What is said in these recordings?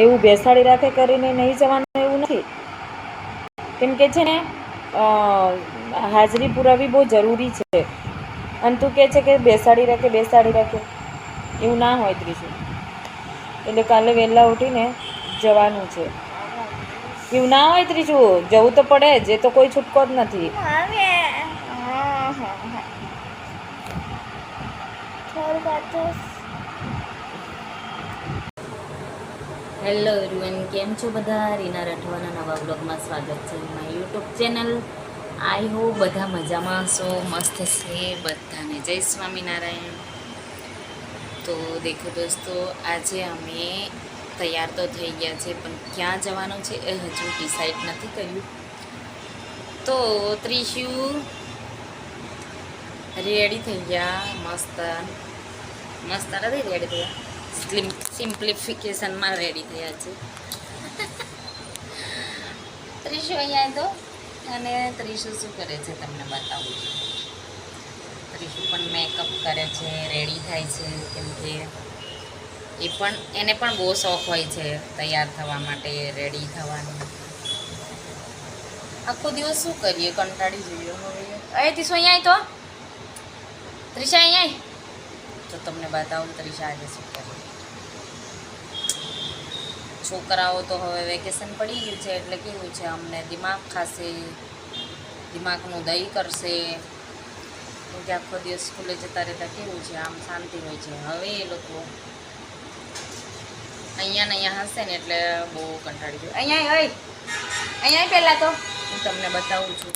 એવું બેસાડી રાખે કરીને નહીં જવાનું એવું નથી, કેમ કે છે ને હાજરી પુરાવી બહુ જરૂરી છે. અને તું કહે છે કે બેસાડી રાખે, એવું ના હોય ત્રીજું. એટલે કાલે વહેલા ઉઠીને જવાનું છે. એવું ના હોય ત્રીજું, જવું તો પડે જ, એ તો કોઈ છૂટકો જ નથી. હેલો એવરીવન, કેમ છો બધા? રીના રાઠવાના નવા બ્લોગમાં સ્વાગત છે મારી યુટ્યુબ ચેનલ. આઈ હોપ બધા મજામાં હશો, મસ્ત છે બધાને. જય સ્વામિનારાયણ. તો દેખો દોસ્તો, આજે અમે તૈયાર તો થઈ ગયા છે, પણ ક્યાં જવાનું છે એ હજુ ડિસાઈડ નથી કર્યું. તો ત્રિશુ રેડી થઈ ગયા, મસ્ત નથી રેડી થયા, સિમ્પ્લિફિકેશનમાં રેડી થયા છે. ત્રિશુ અહીંયા તો, અને ત્રિશુ શું કરે છે તમને બતાવું છું. ત્રિશુ પણ મેકઅપ કરે છે, રેડી થાય છે, કેમ કે એને પણ બહુ શોખ હોય છે તૈયાર થવા માટે, રેડી થવાનું. આખો દિવસ શું કરીએ, કંટાળી જઈએ. હવે ત્રિશુ અહીંયા તો, ત્રિશા અહીંયા તો તમને બતાવું ત્રિશા આજે શું કરે. છોકરાઓ તો હવે વેકેશન પડી ગયું છે એટલે કેવું છે, અમને દિમાગ ખાશે, દિમાગનું દહીં કરશે. કેમકે આખો દિવસ સ્કૂલે જતા રહેતા કેવું છે, આમ શાંતિ હોય છે. હવે એ લોકો અહીંયા હશે ને એટલે બહુ કંટાળી જાય. અહીંયા પહેલાં તો હું તમને બતાવું છું.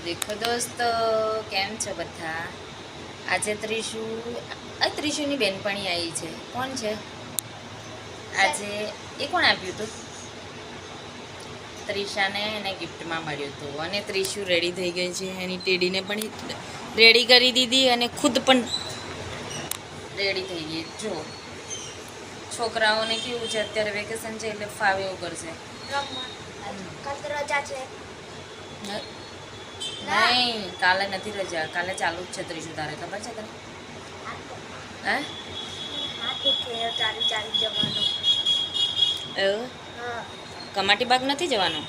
દેખો દોસ્ત, કેમ છો બધા? આજે ત્રિશુની બેનપણી આવી છે. કોણ છે આજે? એ કોણ આપ્યું હતું? ત્રિશાને એને ગિફ્ટમાં મળ્યું હતું. અને ત્રિશુ રેડી થઈ ગઈ છે, એની ટેડીને પણ રેડી કરી દીધી અને ખુદ પણ રેડી થઈ ગઈ. જો છોકરાઓને કેવું છે, અત્યારે વેકેશન છે એટલે ફાવે એવું કરશે. નહીં, કાલે નથી રજા, કાલે ચાલુ જ છે. ત્રીજું તારે ખબર છે તને? કમાટી બાગ નથી જવાનું,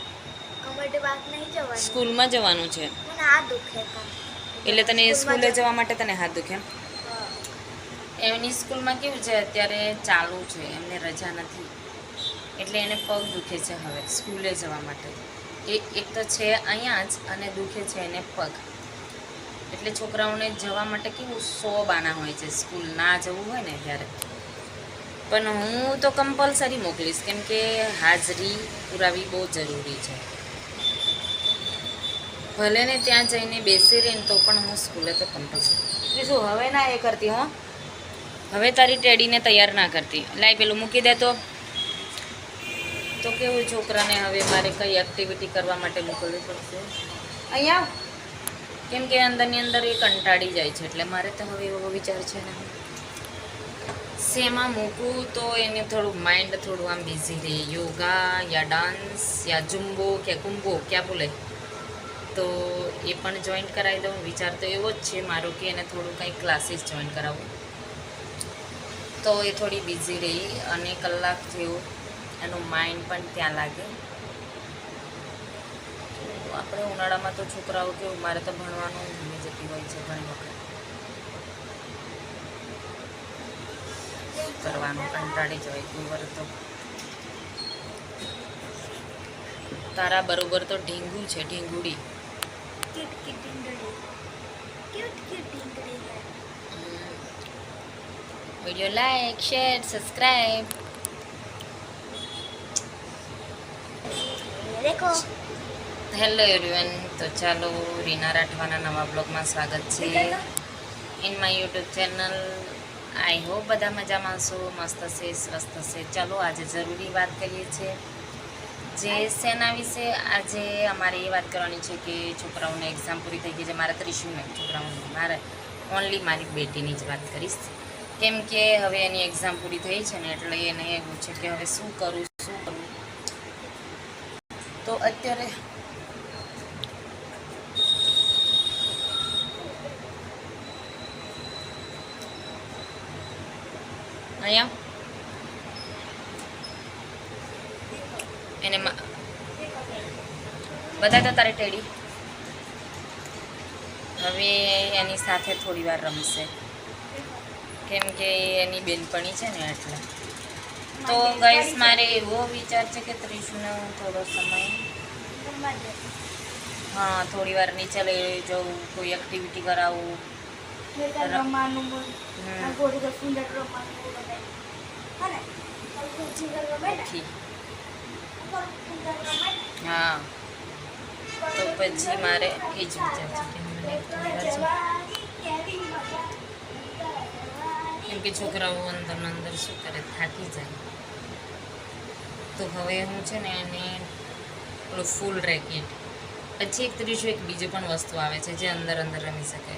સ્કૂલમાં જવાનું છે. એટલે તને સ્કૂલે જવા માટે તને હાથ દુખે એમ? એમની સ્કૂલમાં કેવું છે, અત્યારે ચાલુ છે, એમને રજા નથી, એટલે એને પગ દુખે છે હવે સ્કૂલે જવા માટે. એક તો છે અહીંયા જ, અને દુખે છે એને પગ. એટલે છોકરાઓને જવા માટે કેવું 100 બાના હોય છે, સ્કૂલ ના જવું હોય ને ત્યારે. પણ હું તો કમ્પલસરી મોકલીશ, કેમ કે હાજરી પુરાવી બહુ જરૂરી છે. ભલે ને ત્યાં જઈને બેસી રહીને તો પણ હું સ્કૂલે તો કમ્પલસરી. શું હવે ના એ કરતી હો, હવે તારી ટેડીને તૈયાર ના કરતી. લાઈ પેલું મૂકી દે તો કેવું છોકરાને હવે મારે કઈ એક્ટિવિટી કરવા માટે મોકલવી પડશે. અહીંયા કેમ કે અંદરની અંદર એ કંટાળી જાય છે, એટલે મારે તો હવે એવો વિચાર છે ને, શેમાં મૂકવું તો એને થોડું માઇન્ડ થોડું આમ બિઝી રહે. યોગા યા ડાન્સ યા ઝુમ્બો કે કુંભો ક્યાં બોલે, તો એ પણ જોઈન કરાવી દઉં. વિચાર તો એવો જ છે મારો કે એને થોડું કંઈક ક્લાસીસ જોઈન કરાવું, તો એ થોડી બિઝી રહી અને કલાક જેવું એનું માઇન્ડ પણ ત્યાં લાગે. આપણે ઉનાળામાં તો છોકરાઓ કેવું, મારે તો ભણવાનું ભૂલી જતી હોય છે ઘણી વખત. કરવાનું કંટાળી જાય કોઈ વાર તો. તારા બરોબર તો ઢીંગુ છે, ઢીંગુડી. Video like, share, subscribe. Hello everyone, તો ચાલો રીના રાઠવાના નવા બ્લોગમાં સ્વાગત છે in my YouTube channel. I hope બધા મજામાં હશો, મસ્ત હશે, સ્વસ્થ હશે. ચાલો આજે જરૂરી વાત કરીએ છીએ. જે શેના વિશે? આજે અમારે એ વાત કરવાની છે કે છોકરાઓને એક્ઝામ પૂરી થઈ ગઈ છે. મારા ત્રિશુને છોકરાઓને, મારે ઓનલી મારી બેટીની જ વાત કરીશ, કેમ કે હવે એની એક્ઝામ પૂરી થઈ છે ને, એટલે એને એવું છે કે હવે શું કરું. તો અત્યારે અહીંયા એને બધા તો તારે ટેડી હવે એની સાથે થોડી વાર રમશે, કેમ કે એની બેનપણી છે ને એટલે. તો ગાઈસ મારે એવો વિચાર છે કે ત્રીશુને હું થોડો સમય હા થોડી વાર નીચે લઈ જવું, કોઈ એક્ટિવિટી કરાવું. હા તો પછી મારે એ જ વિચાર છે કે મને થોડી વાર કેમ કે છોકરાઓ અંદર શું કરે, થાકી જાય. તો હવે હું છે ને એને પેલું ફૂલ રેકેટ, પછી એક ત્રીજું એક બીજું પણ વસ્તુ આવે છે જે અંદર રમી શકે.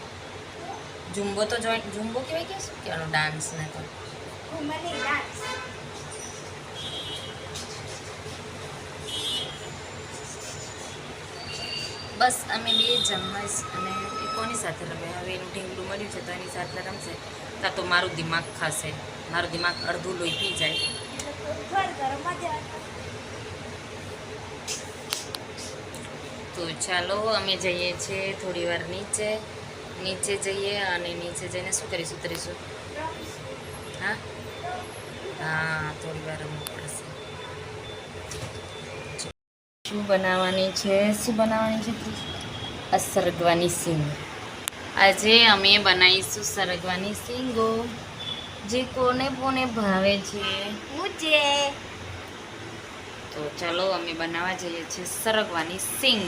ઝુંબો તો ઝુંબો કહેવાય કે શું કહેવાનું, ડાન્સ ને તો બસ અમે બે જમવાઈશ. અને એ કોની સાથે રમે, હવે એનું ઢીંગલું મળ્યું છે તો એની સાથે રમશે, કાં તો મારું દિમાગ ખાશે. મારું દિમાગ અડધું લોહી પી જાય. તો ચાલો અમે જઈએ છીએ થોડી વાર નીચે જઈએ, અને નીચે જઈને શું કરીશું? હા હા થોડી વાર રમવું પડશે. શું બનાવવાની છે આ સરગવાની સિંગ. આજે અમે બનાવીશું સરગવાની સિંગો, જે કોને ભાવે છે. તો ચાલો અમે બનાવવા જઈએ છીએ સરગવાની સિંગ.